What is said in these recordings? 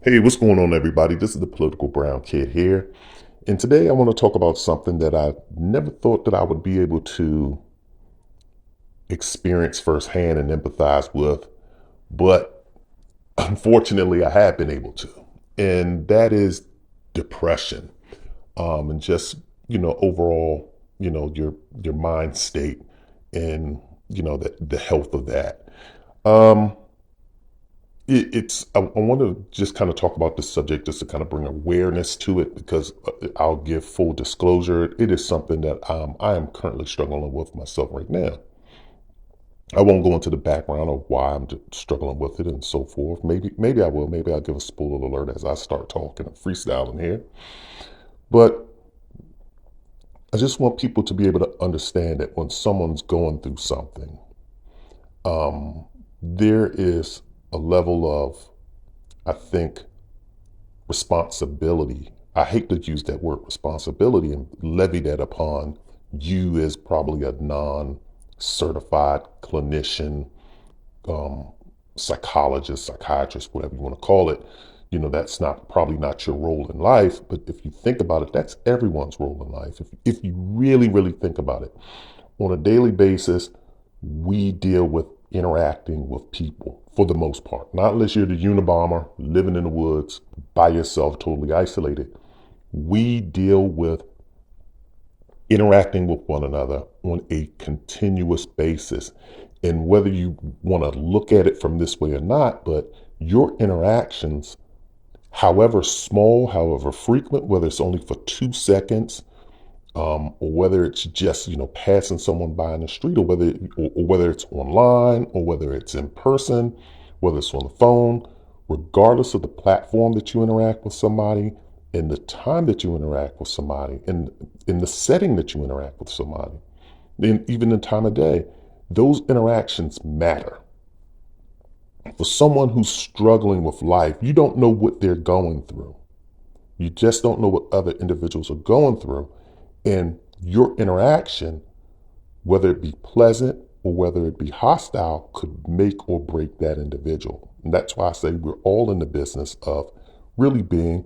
Hey, what's going on, everybody? This is the Political Brown Kid here. And today I want to talk about something that I never thought that I would be able to experience firsthand and empathize with, but unfortunately I have been able to. And that is depression. And just, overall, your mind state and, the health of that. Um, I want to just kind of talk about this subject just to kind of bring awareness to it because I'll give full disclosure. It is something that I am currently struggling with myself right now. I won't go into the background of why I'm struggling with it and so forth. Maybe I will. Maybe I'll give a spoiler alert as I start talking and freestyling here. But I just want people to be able to understand that when someone's going through something, there is a level of, I think, responsibility. I hate to use that word responsibility and levy that upon you as probably a non-certified clinician, um, psychologist, psychiatrist, whatever you want to call it. That's not probably not your role in life, but if you think about it, that's everyone's role in life. If you really, really think about it, on a daily basis, we deal with interacting with people for the most part. Not unless you're the Unabomber living in the woods by yourself, totally isolated. We deal with interacting with one another on a continuous basis. And whether you want to look at it from this way or not, but your interactions, however small, however frequent, whether it's only for 2 seconds, or whether it's just passing someone by in the street, or whether it's online, or whether it's in person, whether it's on the phone, regardless of the platform that you interact with somebody, and the time that you interact with somebody, and in the setting that you interact with somebody, and even the time of day, those interactions matter. For someone who's struggling with life, you don't know what they're going through. You just don't know what other individuals are going through. And your interaction, whether it be pleasant or whether it be hostile, could make or break that individual. And that's why I say we're all in the business of really being,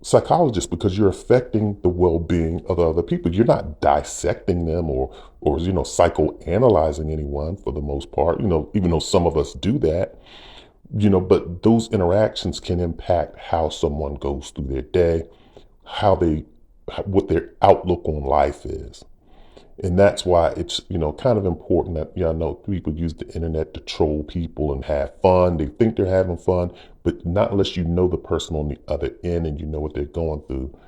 psychologists, because you're affecting the well-being of the other people. You're not dissecting them or psychoanalyzing anyone for the most part, even though some of us do that, but those interactions can impact how someone goes through their day, how they what their outlook on life is. And that's why it's, kind of important that, I know people use the internet to troll people and have fun. They think they're having fun, but not unless you know the person on the other end and you know what they're going through.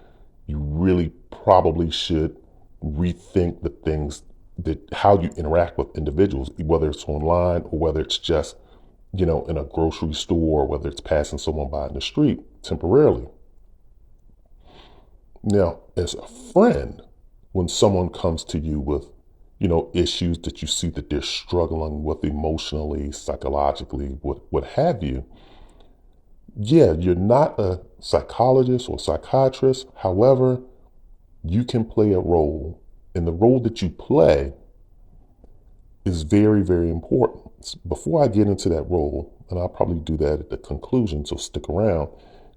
You really probably should rethink the things that how you interact with individuals, whether it's online or whether it's just, in a grocery store, or whether it's passing someone by in the street temporarily. Now, as a friend, when someone comes to you with, issues that you see that they're struggling with emotionally, psychologically, what have you, yeah, you're not a psychologist or psychiatrist. However, you can play a role. And the role that you play is very, very important. Before I get into that role, and I'll probably do that at the conclusion, so stick around,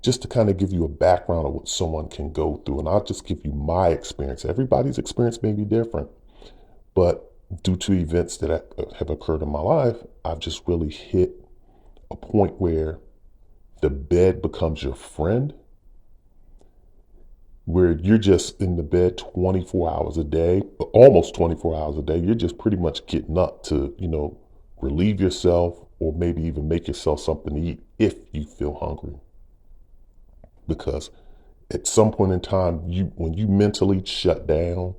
just to kind of give you a background of what someone can go through. And I'll just give you my experience. Everybody's experience may be different, but due to events that have occurred in my life, I've just really hit a point where the bed becomes your friend, where you're just in the bed 24 hours a day, almost 24 hours a day. You're just pretty much getting up to, relieve yourself or maybe even make yourself something to eat if you feel hungry. Because at some point in time, when you mentally shut down,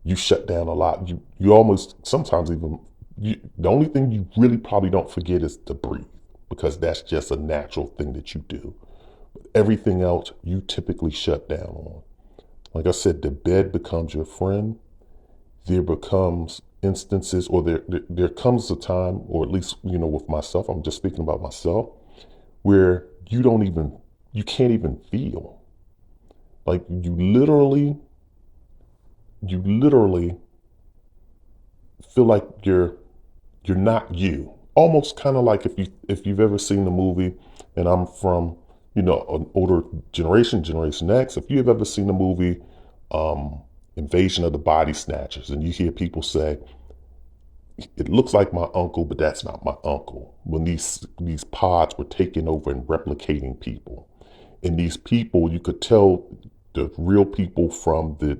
you shut down a lot. You almost sometimes even the only thing you really probably don't forget is to breathe, because that's just a natural thing that you do. Everything else you typically shut down on. Like I said, the bed becomes your friend. There becomes instances, or there comes a time, or at least, with myself, I'm just speaking about myself, where you can't even feel. Like you literally feel like you're not you. Almost kind of like if you've ever seen the movie, and I'm from an older generation, Generation X, if you've ever seen the movie um, Invasion of the Body Snatchers, and you hear people say, it looks like my uncle, but that's not my uncle. When these pods were taking over and replicating people, and these people, you could tell the real people from the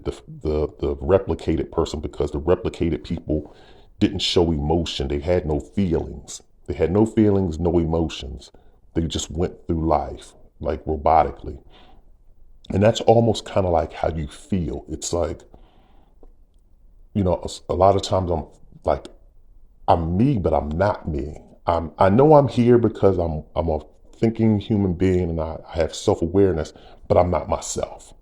replicated person, because the replicated people didn't show emotion. They had no feelings. They had no feelings, no emotions. They just went through life like robotically. And that's almost kind of like how you feel. It's like, a lot of times like, I'm me, but I'm not me. I know I'm here because I'm a thinking human being, and I have self-awareness, but I'm not myself.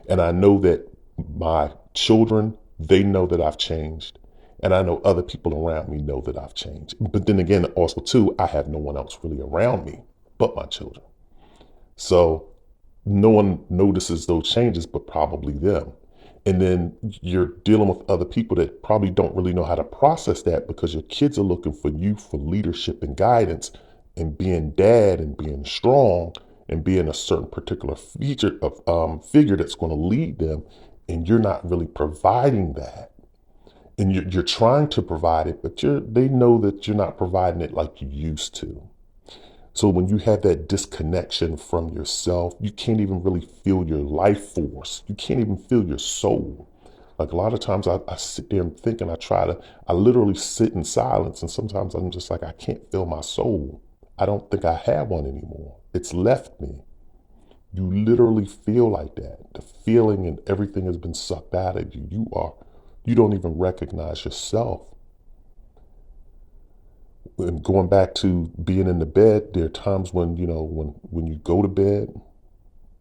And I know that my children, they know that I've changed. And I know other people around me know that I've changed. But then again, also too, I have no one else really around me but my children. So no one notices those changes but probably them. And then you're dealing with other people that probably don't really know how to process that, because your kids are looking for you for leadership and guidance and being dad and being strong and being a certain particular feature of figure that's going to lead them. And you're not really providing that. And you're trying to provide it, but they know that you're not providing it like you used to. So when you have that disconnection from yourself, you can't even really feel your life force. You can't even feel your soul. Like a lot of times I sit there and think, and I literally sit in silence. And sometimes I'm just like, I can't feel my soul. I don't think I have one anymore. It's left me. You literally feel like that. The feeling and everything has been sucked out of you. You don't even recognize yourself. And going back to being in the bed, there are times when, when you go to bed,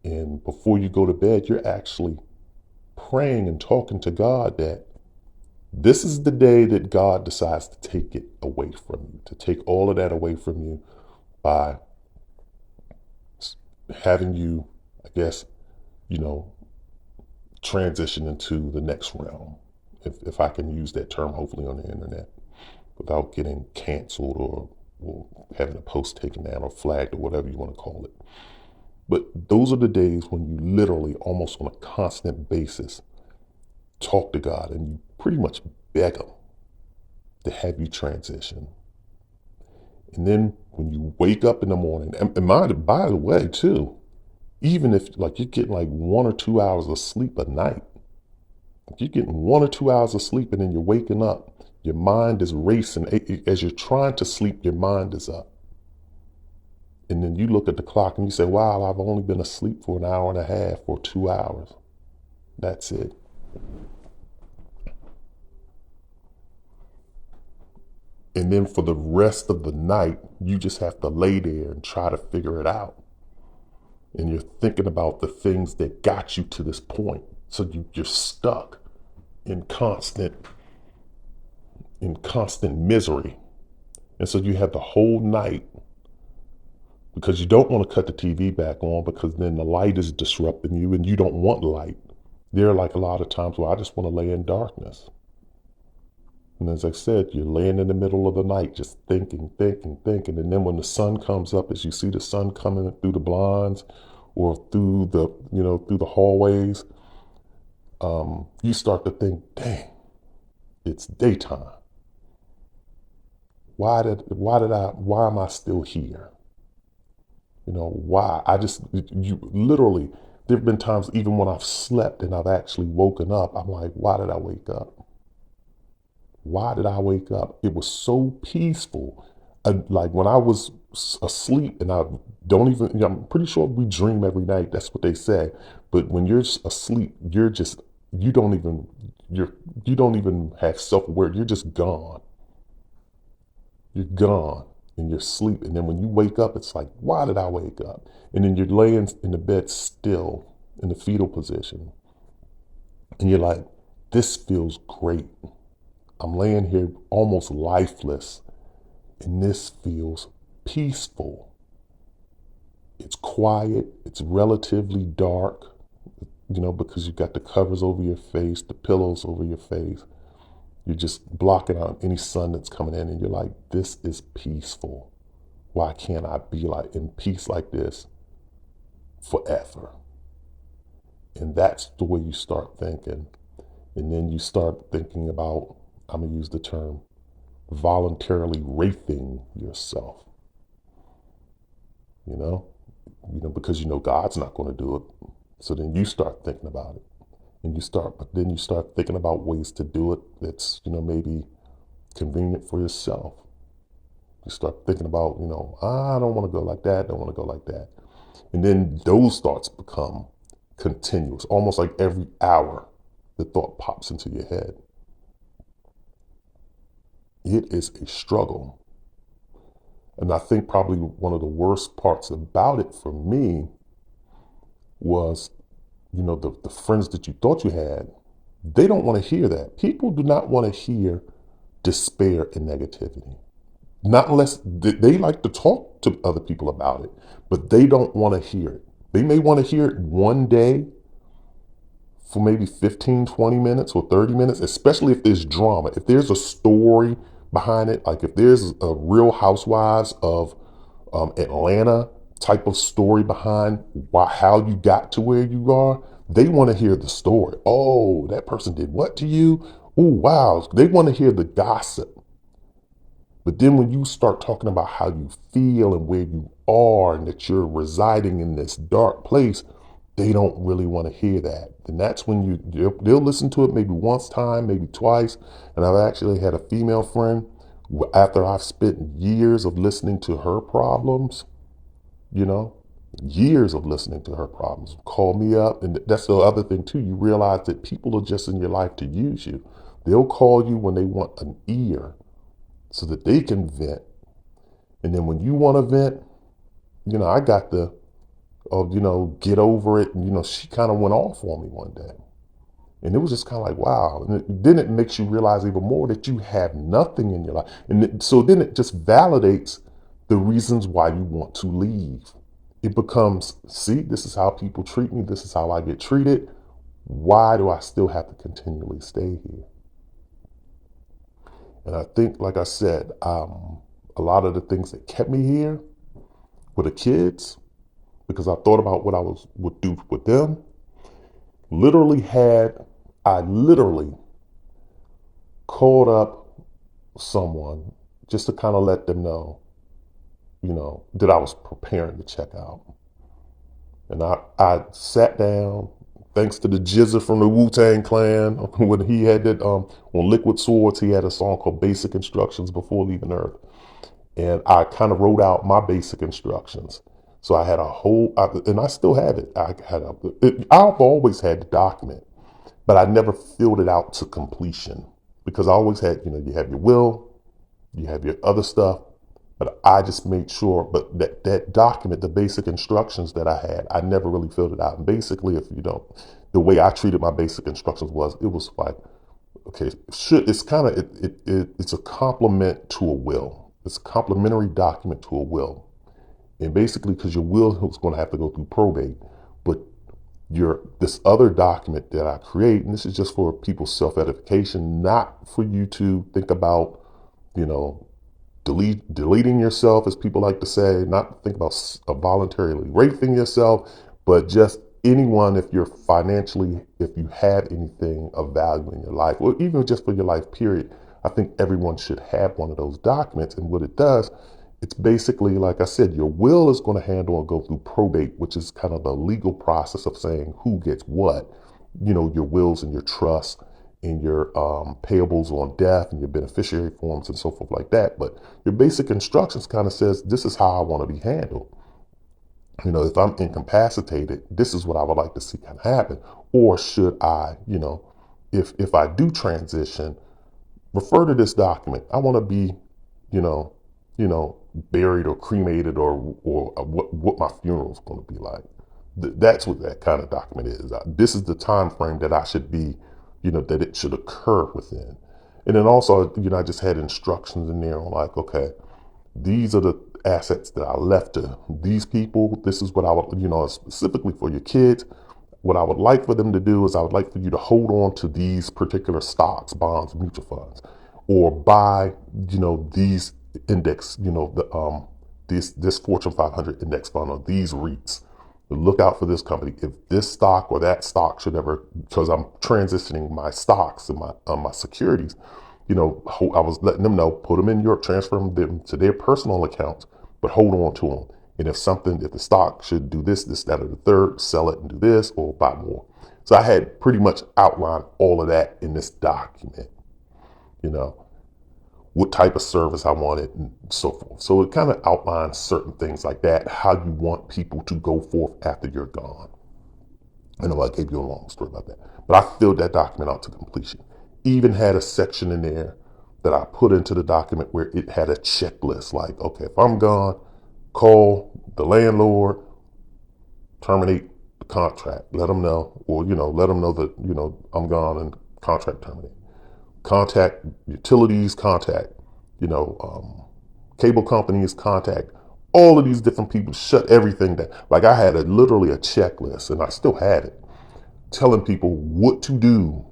and before you go to bed, you're actually praying and talking to God that this is the day that God decides to take it away from you, to take all of that away from you by having you, I guess, transition into the next realm, if I can use that term, hopefully on the internet, without getting canceled or having a post taken down or flagged or whatever you want to call it. But those are the days when you literally, almost on a constant basis, talk to God and you pretty much beg Him to have you transition. And then when you wake up in the morning, and by the way, too, even if like you're getting like 1 or 2 hours of sleep a night, if you're getting 1 or 2 hours of sleep and then you're waking up, your mind is racing. As you're trying to sleep, your mind is up. And then you look at the clock and you say, wow, I've only been asleep for an hour and a half or 2 hours. That's it. And then for the rest of the night, you just have to lay there and try to figure it out. And you're thinking about the things that got you to this point. So you're stuck in constant misery. And so you have the whole night, because you don't want to cut the TV back on, because then the light is disrupting you and you don't want light. There are like a lot of times where I just want to lay in darkness. And as I said, you're laying in the middle of the night, just thinking. And then when the sun comes up, as you see the sun coming through the blinds or through the hallways, you start to think, dang, it's daytime. Why am I still here? Why? You literally, there have been times even when I've slept and I've actually woken up, I'm like, why did I wake up? Why did I wake up? It was so peaceful. Like when I was asleep, and I'm pretty sure we dream every night. That's what they say. But when you're asleep, you don't even have self-aware. You're just gone. You're gone in your sleep. And then when you wake up, it's like, why did I wake up? And then you're laying in the bed still in the fetal position. And you're like, this feels great. I'm laying here almost lifeless, and this feels peaceful. It's quiet. It's relatively dark, because you've got the covers over your face, the pillows over your face. You're just blocking out any sun that's coming in, and you're like, this is peaceful. Why can't I be like in peace like this forever. And that's the way you start thinking. And then you start thinking about, I'm going to use the term, voluntarily raping yourself. You know, because God's not going to do it. So then you start thinking about it. But then you start thinking about ways to do it that's, maybe convenient for yourself. You start thinking about, I don't want to go like that, don't want to go like that. And then those thoughts become continuous, almost like every hour the thought pops into your head. It is a struggle. And I think probably one of the worst parts about it for me was, the friends that you thought you had, they don't want to hear that. People do not want to hear despair and negativity. Not unless they like to talk to other people about it, but they don't want to hear it. They may want to hear it one day for maybe 15, 20 minutes or 30 minutes, especially if there's drama. If there's a story behind it, like if there's a Real Housewives of Atlanta type of story behind how you got to where you are, they want to hear the story. Oh, that person did what to you? Oh, wow. They want to hear the gossip. But then when you start talking about how you feel and where you are and that you're residing in this dark place, they don't really want to hear that. And that's when they'll listen to it maybe once time, maybe twice. And I've actually had a female friend, after I've spent years of listening to her problems, years of listening to her problems, call me up. And that's the other thing too. You realize that people are just in your life to use you. They'll call you when they want an ear so that they can vent. And then when you want to vent, I got the, get over it. And, she kind of went off on me one day. And it was just kind of like, wow. And then it makes you realize even more that you have nothing in your life. And so then it just validates the reasons why you want to leave. It becomes, see, this is how people treat me. This is how I get treated. Why do I still have to continually stay here? And I think, like I said, a lot of the things that kept me here were the kids, because I thought about what I would do with them. I literally called up someone just to kind of let them know, that I was preparing to check out. And I sat down, thanks to the Jizza from the Wu-Tang Clan, when he had that, on Liquid Swords, he had a song called Basic Instructions Before Leaving Earth. And I kind of wrote out my basic instructions. So I had and I still have it. I've always had the document, but I never filled it out to completion because I always had, you have your will, you have your other stuff, but I just made sure, but that document, the basic instructions that I had, I never really filled it out. And basically, if you don't, the way I treated my basic instructions it was like, okay, it's a complement to a will. It's a complementary document to a will. And basically, because your will is going to have to go through probate, but this other document that I create, and this is just for people's self-edification, not for you to think about, deleting yourself, as people like to say, not think about voluntarily raping yourself, but just anyone, if you have anything of value in your life, or even just for your life period, I think everyone should have one of those documents. And what it does, it's basically, like I said, your will is going to handle and go through probate, which is kind of the legal process of saying who gets what, your wills and your trusts and your payables on death and your beneficiary forms and so forth like that. But your basic instructions kind of says, this is how I want to be handled. If I'm incapacitated, this is what I would like to see kind of happen. Or should I, if I do transition, refer to this document. I want to be, buried or cremated or what my funeral is going to be like. That's what that kind of document is. This is the time frame that I should be, that it should occur within. And then also, I just had instructions in there on like, okay, these are the assets that I left to these people. This is what I would, specifically for your kids. What I would like for them to do is I would like for you to hold on to these particular stocks, bonds, mutual funds, or buy, these index, this Fortune 500 index fund or these REITs. look out for this company. If this stock or that stock should ever, because I'm transitioning my stocks and my securities, I was letting them know, put them in your, transfer them to their personal accounts, but hold on to them. And if the stock should do this, that, or the third, sell it and do this or buy more. So I had pretty much outlined all of that in this document, what type of service I wanted and so forth. So it kind of outlines certain things like that, how you want people to go forth after you're gone. I know I gave you a long story about that, but I filled that document out to completion. Even had a section in there that I put into the document where it had a checklist like, okay, if I'm gone, call the landlord, terminate the contract, let them know, or, let them know that, I'm gone and contract terminate. Contact utilities, contact, cable companies, contact all of these different people, shut everything down. Like I had literally a checklist, and I still had it, telling people what to do.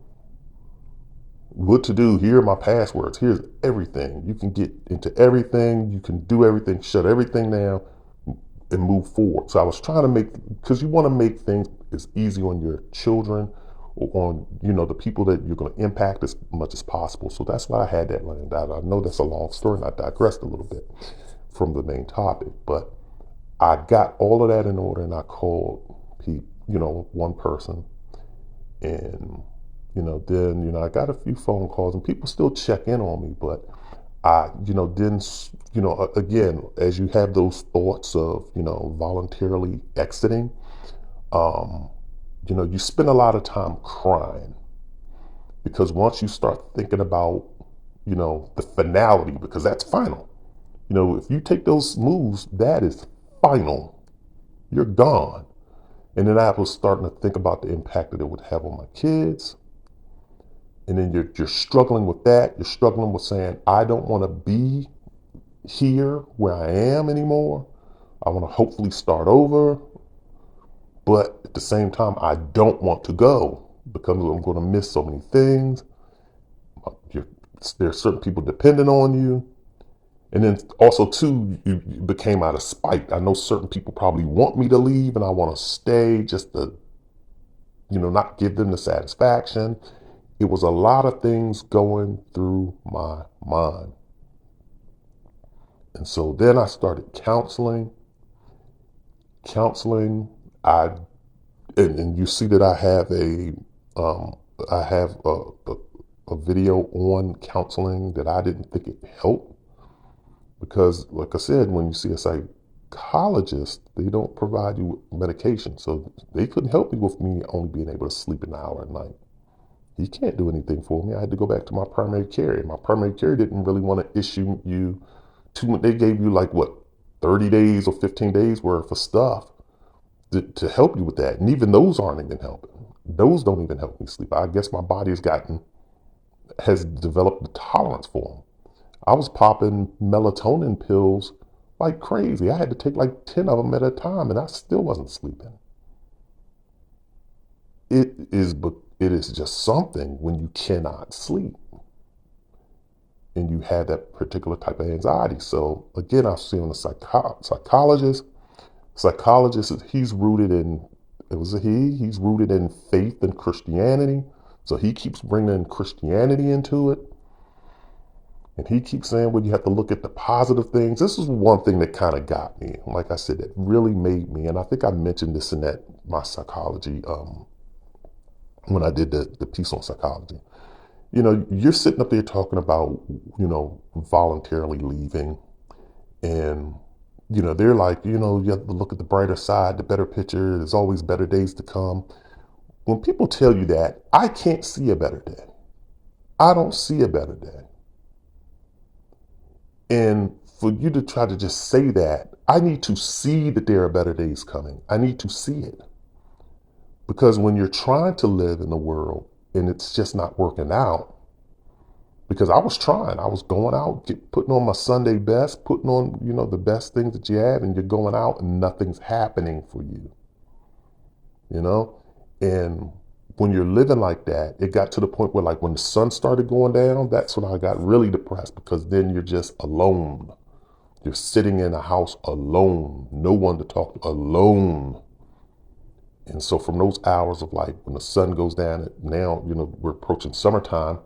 Here are my passwords. Here's everything. You can get into everything. You can do everything, shut everything down, and move forward. So I was trying to because you want to make things as easy on your children or on, the people that you're going to impact as much as possible. So that's why I had that laid out. I know that's a long story and I digressed a little bit from the main topic, but I got all of that in order and I called one person, and then I got a few phone calls and people still check in on me, but I then again, as you have those thoughts of voluntarily exiting, you spend a lot of time crying, because once you start thinking about the finality, because that's final. If you take those moves, that is final. You're gone. And then I was starting to think about the impact that it would have on my kids. And then you're struggling with that. You're struggling with saying, I don't want to be here where I am anymore. I want to hopefully start over. But at the same time, I don't want to go because I'm going to miss so many things. There's certain people depending on you. And then also, too, you became out of spite. I know certain people probably want me to leave and I want to stay just to, not give them the satisfaction. It was a lot of things going through my mind. And so then I started counseling. And you see that I have a video on counseling that I didn't think it helped. Because, like I said, when you see a psychologist, they don't provide you with medication. So they couldn't help me with me only being able to sleep an hour at night. He can't do anything for me. I had to go back to my primary care. And my primary care didn't really want to issue you they gave you 30 days or 15 days worth of stuff to help you with that. And even those aren't even helping. Those don't even help me sleep. I guess my body has developed a tolerance for them. I was popping melatonin pills like crazy. I had to take 10 of them at a time and I still wasn't sleeping. It is just something when you cannot sleep and you have that particular type of anxiety. So again, I was seeing a psychologist. He's rooted in faith and Christianity. So he keeps bringing Christianity into it. And he keeps saying, well, you have to look at the positive things. This is one thing that kind of got me. Like I said, that really made me, and I think I mentioned this in my psychology, when I did the piece on psychology. You're sitting up there talking about, voluntarily leaving. And, they're like, you have to look at the brighter side, the better picture. There's always better days to come. When people tell you that, I can't see a better day. I don't see a better day. And for you to try to just say that, I need to see that there are better days coming. I need to see it. Because when you're trying to live in the world and it's just not working out, because I was trying, I was going out, putting on my Sunday best, putting on, the best things that you have, and you're going out and nothing's happening for you. And when you're living like that, it got to the point where when the sun started going down, that's when I got really depressed, because then you're just alone. You're sitting in a house alone, no one to talk to, alone. And so from those hours of like when the sun goes down, now, we're approaching summertime.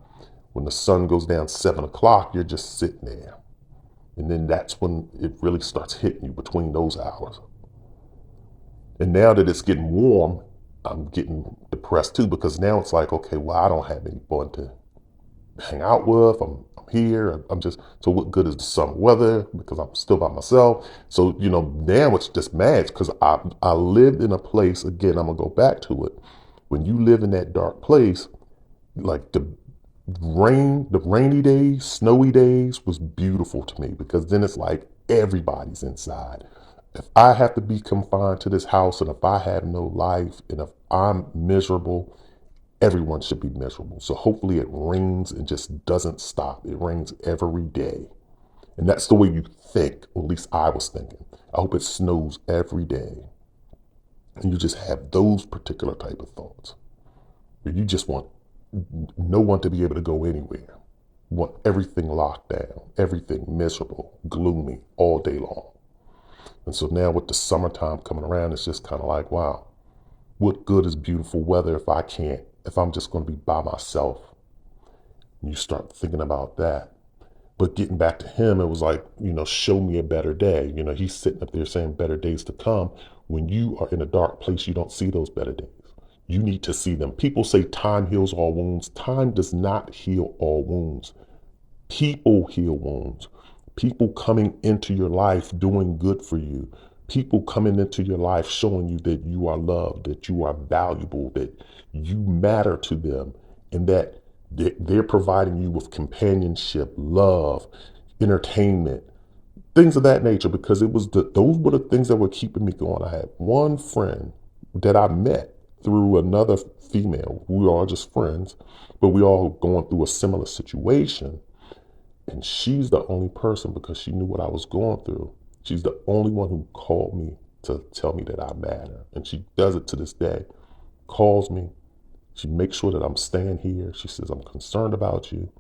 When the sun goes down 7 o'clock, you're just sitting there. And then that's when it really starts hitting you between those hours. And now that it's getting warm, I'm getting depressed too, because now it's like, okay, well, I don't have anyone to hang out with. I'm here. I'm just, so what good is the summer weather? Because I'm still by myself. So, now it's just mad because I lived in a place, again, I'm going to go back to it. When you live in that dark place, like the rainy days, snowy days was beautiful to me, because then it's like everybody's inside. If I have to be confined to this house, and if I have no life, and if I'm miserable, everyone should be miserable. So hopefully it rains and just doesn't stop. It rains every day. And that's the way you think, or at least I was thinking. I hope it snows every day. And you just have those particular type of thoughts, where you just want no one to be able to go anywhere. You want everything locked down, everything miserable, gloomy all day long. And so now with the summertime coming around, it's just kind of like, wow, what good is beautiful weather if I'm just going to be by myself? And you start thinking about that. But getting back to him, it was like, show me a better day. He's sitting up there saying better days to come. When you are in a dark place, you don't see those better days. You need to see them. People say time heals all wounds. Time does not heal all wounds. People heal wounds. People coming into your life doing good for you. People coming into your life showing you that you are loved, that you are valuable, that you matter to them, and that they're providing you with companionship, love, entertainment, things of that nature, because those were the things that were keeping me going. I had one friend that I met through another female. We were all just friends, but we all going through a similar situation. And she's the only person, because she knew what I was going through, she's the only one who called me to tell me that I matter. And she does it to this day. Calls me. She makes sure that I'm staying here. She says, I'm concerned about you.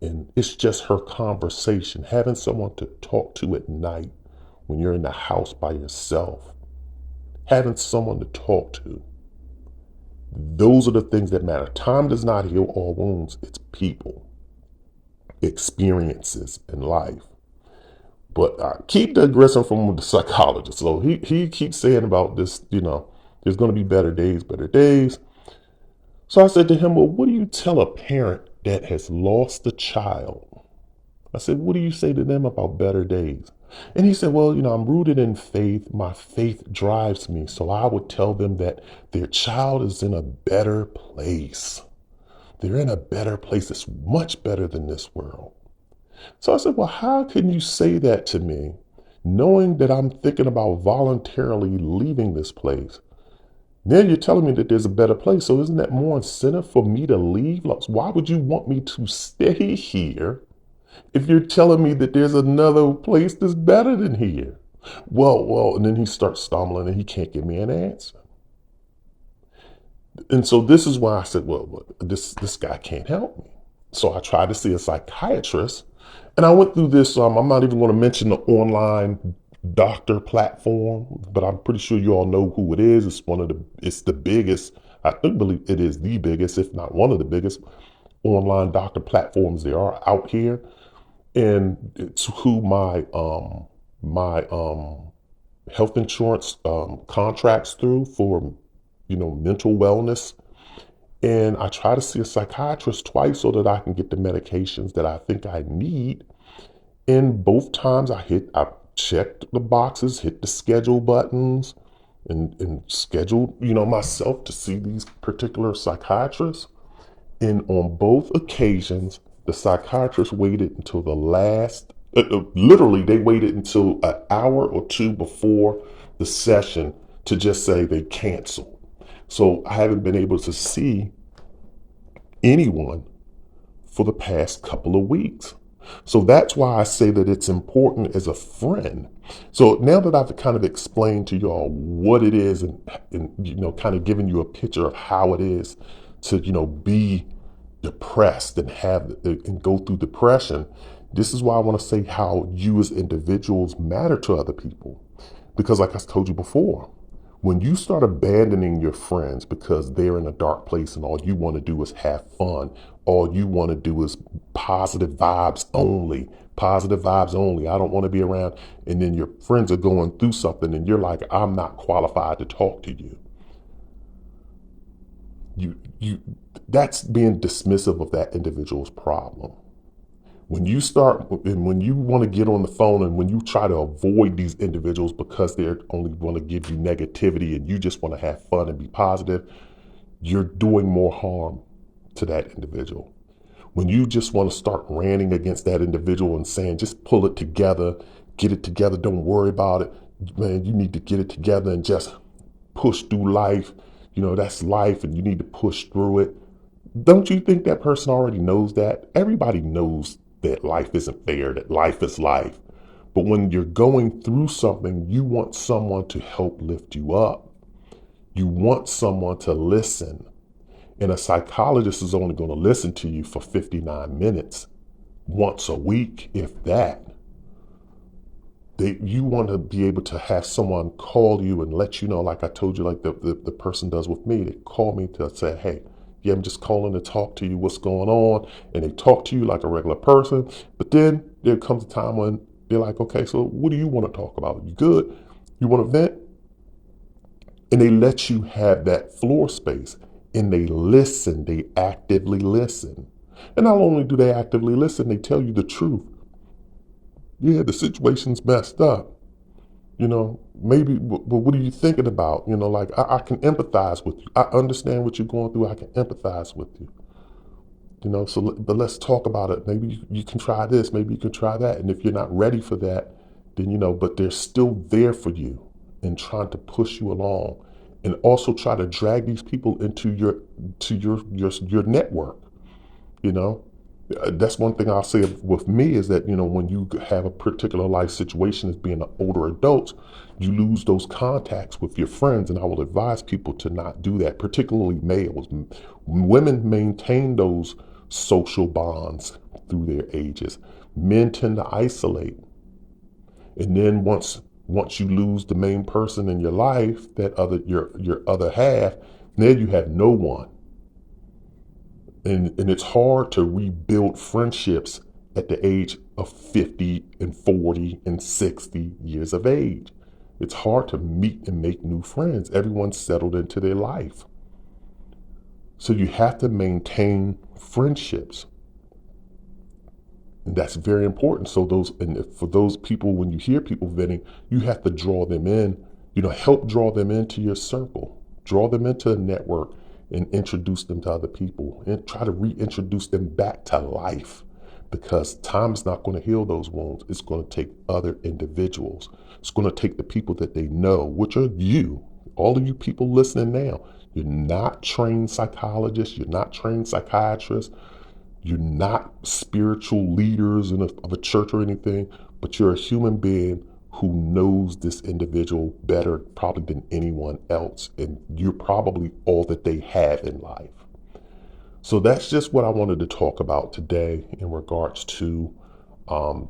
And it's just her conversation, having someone to talk to at night when you're in the house by yourself, having someone to talk to. Those are the things that matter. Time does not heal all wounds. It's people, experiences in life. But I keep digressing from the psychologist. So he keeps saying about this, there's going to be better days, better days. So I said to him, well, what do you tell a parent that has lost a child? I said, what do you say to them about better days? And he said, well, I'm rooted in faith. My faith drives me. So I would tell them that their child is in a better place. They're in a better place. It's much better than this world. So I said, well, how can you say that to me, knowing that I'm thinking about voluntarily leaving this place? Now you're telling me that there's a better place. So isn't that more incentive for me to leave? Like, why would you want me to stay here if you're telling me that there's another place that's better than here? Well, and then he starts stumbling and he can't give me an answer. And so this is why I said, well, this guy can't help me. So I tried to see a psychiatrist, and I went through this. I'm not even going to mention the online doctor platform, but I'm pretty sure you all know who it is. It's the biggest. I think believe it is the biggest, if not one of the biggest online doctor platforms there are out here. And it's who my health insurance contracts through for mental wellness. And I try to see a psychiatrist twice so that I can get the medications that I think I need. And both times I checked the boxes, hit the schedule buttons, and scheduled, myself to see these particular psychiatrists. And on both occasions, the psychiatrist waited until the last, literally they waited until an hour or two before the session to just say they canceled. So I haven't been able to see anyone for the past couple of weeks. So that's why I say that it's important as a friend. So now that I've kind of explained to y'all what it is and kind of giving you a picture of how it is to, be depressed and go through depression, this is why I want to say how you as individuals matter to other people. Because like I told you before, When you start abandoning your friends because they're in a dark place and all you want to do is have fun, all you want to do is positive vibes only, positive vibes only. I don't want to be around. And then your friends are going through something and you're like, I'm not qualified to talk to you. You that's being dismissive of that individual's problem. When you start and when you want to get on the phone and when you try to avoid these individuals because they're only want to give you negativity and you just want to have fun and be positive, you're doing more harm to that individual. When you just want to start ranting against that individual and saying, just pull it together, get it together, don't worry about it, man, you need to get it together and just push through life. That's life and you need to push through it. Don't you think that person already knows that? Everybody knows that life isn't fair, that life is life. But when you're going through something, you want someone to help lift you up. You want someone to listen. And a psychologist is only going to listen to you for 59 minutes once a week, if that. You want to be able to have someone call you and let you know, like I told you, like the person does with me. They call me to say, hey, yeah, I'm just calling to talk to you, what's going on? And they talk to you like a regular person. But then there comes a time when they're like, okay, so what do you want to talk about? You good? You want to vent? And they let you have that floor space and they listen, they actively listen. And not only do they actively listen, they tell you the truth. Yeah, the situation's messed up. Maybe, but what are you thinking about? Like I can empathize with you. I understand what you're going through. I can empathize with you. But let's talk about it. Maybe you can try this. Maybe you can try that. And if you're not ready for that, then, but they're still there for you and trying to push you along and also try to drag these people into your network. You know, that's one thing I'll say with me is that, when you have a particular life situation as being an older adult, you lose those contacts with your friends. And I will advise people to not do that, particularly males. Women maintain those social bonds through their ages. Men tend to isolate. And then once you lose the main person in your life, your other half, then you have no one. And it's hard to rebuild friendships at the age of 50 and 40 and 60 years of age. It's hard to meet and make new friends. Everyone's settled into their life. So you have to maintain friendships. And that's very important. So for those people, when you hear people venting, you have to draw them in, help draw them into your circle, draw them into a network and introduce them to other people and try to reintroduce them back to life, because time is not going to heal those wounds. It's going to take other individuals. It's going to take the people that they know, which are you, all of you people listening now. You're not trained psychologists. You're not trained psychiatrists. You're not spiritual leaders of a church or anything, but you're a human being who knows this individual better probably than anyone else. And you're probably all that they have in life. So that's just what I wanted to talk about today in regards to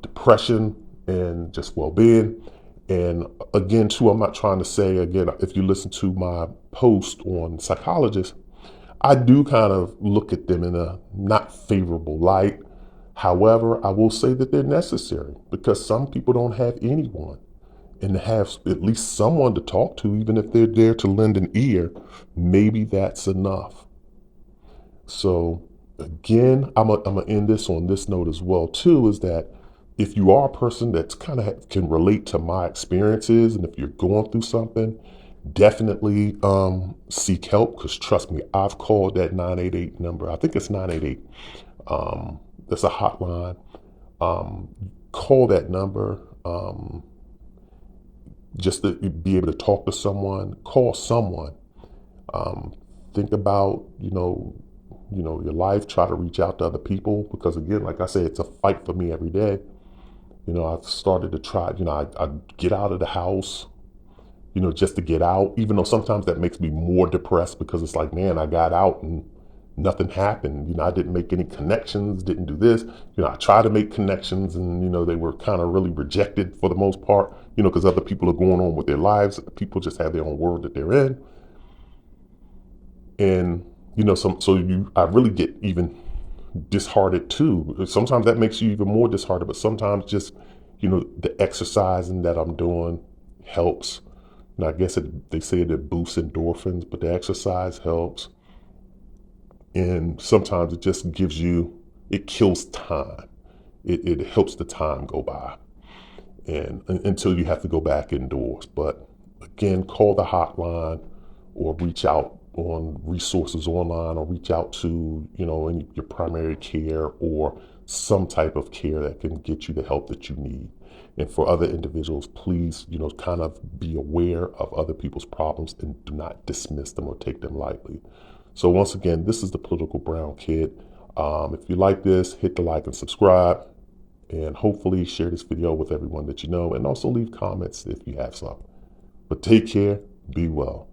depression and just well-being. And again, too, I'm not trying to say, again, if you listen to my post on psychologists, I do kind of look at them in a not favorable light. However, I will say that they're necessary because some people don't have anyone and have at least someone to talk to, even if they're there to lend an ear. Maybe that's enough. So again, I'm gonna end this on this note as well too, is that if you are a person that's kind of can relate to my experiences, and if you're going through something, definitely seek help, because trust me, I've called that 988 number. I think it's 988. That's a hotline. Call that number just to be able to talk to someone. Call someone. Think about your life. Try to reach out to other people, because again, like I said, it's a fight for me every day. I've started to try. I get out of the house, just to get out, even though sometimes that makes me more depressed, because it's like, man, I got out and nothing happened. I didn't make any connections, didn't do this. I tried to make connections and, they were kind of really rejected for the most part, because other people are going on with their lives. People just have their own world that they're in. And, I really get even disheartened too. Sometimes that makes you even more disheartened, but sometimes just, the exercising that I'm doing helps. And I guess they say it boosts endorphins, but the exercise helps. And sometimes it just it kills time. It helps the time go by and until you have to go back indoors. But again, call the hotline or reach out on resources online or reach out to, your primary care or some type of care that can get you the help that you need. And for other individuals, please, kind of be aware of other people's problems and do not dismiss them or take them lightly. So once again, this is the Political Brown Kid. If you like this, hit the like and subscribe, and hopefully share this video with everyone that you know, and also leave comments if you have some. But take care, be well.